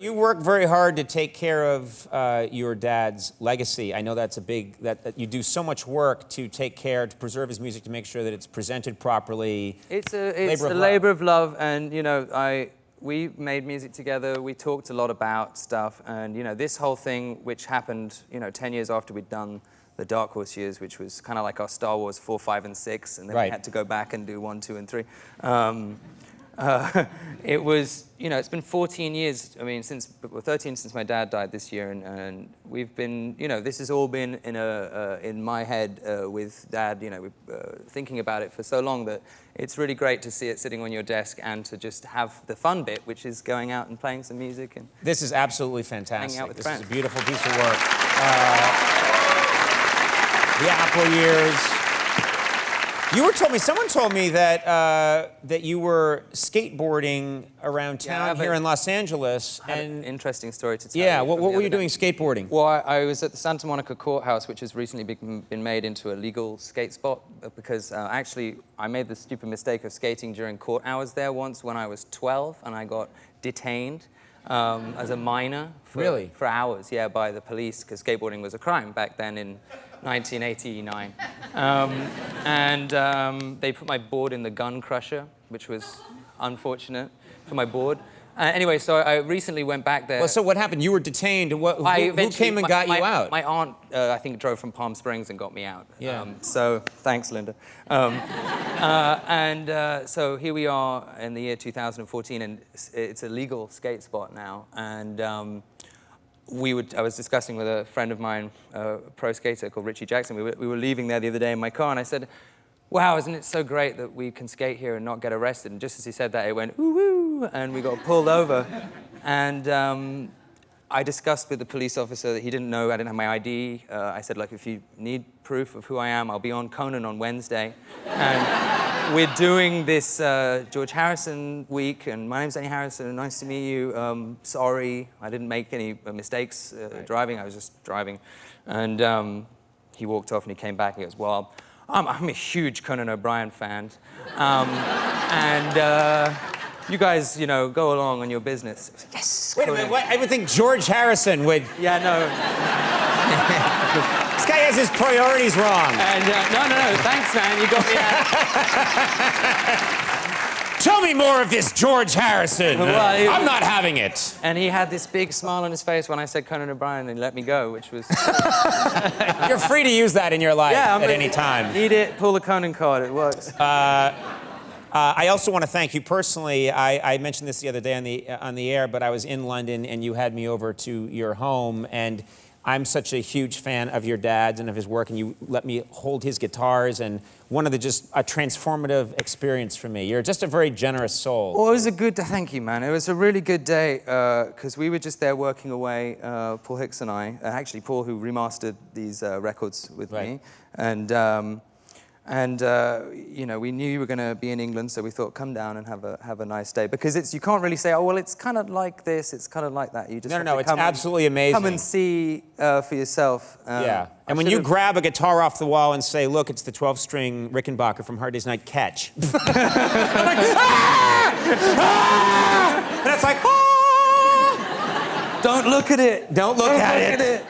You work very hard to take care of your dad's legacy. I know that's a big, that you do so much work to take care, to preserve his music, to make sure that it's presented properly. It's a labor of love, and you know, we made music together, we talked a lot about stuff, and you know, this whole thing, which happened, you know, 10 years after we'd done the Dark Horse years, which was kind of like our Star Wars 4, 5, and 6, and then we had to go back and do 1, 2, and 3. It was, you know, it's been 14 years, I mean, 13 since my dad died this year, and we've been, you know, this has all been in my head with Dad, you know, thinking about it for so long that it's really great to see it sitting on your desk and to just have the fun bit, which is going out and playing some music. And this is absolutely fantastic. Hanging out with this friends. is a beautiful piece of work. The Apple years. Someone told me that that you were skateboarding around town here in Los Angeles. I had an interesting story to tell Yeah, you. what were you doing skateboarding? Well, I was at the Santa Monica courthouse, which has recently been made into a legal skate spot, because actually I made the stupid mistake of skating during court hours there once when I was 12, and I got detained as a minor for hours, by the police, because skateboarding was a crime back then in 1989. They put my board in the gun crusher, which was unfortunate for my board. Anyway, so I recently went back there. Well, so what happened? You were detained, and who came and got you out? My aunt, I think, drove from Palm Springs and got me out. Yeah. So thanks, Linda. So here we are in the year 2014, and it's a legal skate spot now. And I was discussing with a friend of mine, a pro skater called Richie Jackson. We were leaving there the other day in my car, and I said, "Wow, isn't it so great that we can skate here and not get arrested?" And just as he said that, it went, "Ooh, woo," and we got pulled over. And I discussed with the police officer that he didn't know I didn't have my ID. I said, like, if you need proof of who I am, I'll be on Conan on Wednesday. And we're doing this George Harrison week, and my name's Danny Harrison, nice to meet you. Sorry, I didn't make any mistakes driving, I was just driving. And he walked off and he came back and he goes, "Well, I'm a huge Conan O'Brien fan. You guys, you know, go along on your business." Yes. Wait a minute. What? I would think George Harrison would. Yeah, no. This guy has his priorities wrong. And no. Thanks, man. You got me out. Tell me more of this George Harrison. Well, I'm not having it. And he had this big smile on his face when I said Conan O'Brien and he let me go, which was... You're free to use that in your life at any time. Need it, pull the Conan card, it works. I also want to thank you personally. I mentioned this the other day on the air, but I was in London and you had me over to your home, and I'm such a huge fan of your dad's and of his work, and you let me hold his guitars, and just a transformative experience for me. You're just a very generous soul. Well, it was thank you, man. It was a really good day, because we were just there working away, Paul Hicks and I. Actually, Paul, who remastered these records with me. And you know, we knew you were going to be in England, so we thought, come down and have a nice day. Because you can't really say, oh, well, it's kind of like this, it's kind of like that. You just No, it's absolutely amazing. Come and see for yourself. Yeah. And when you grab a guitar off the wall and say, look, it's the 12-string Rickenbacker from Hard Day's Night, Catch. I'm like, ah! Ah! And it's like, ah! Don't look at it. Don't look at it.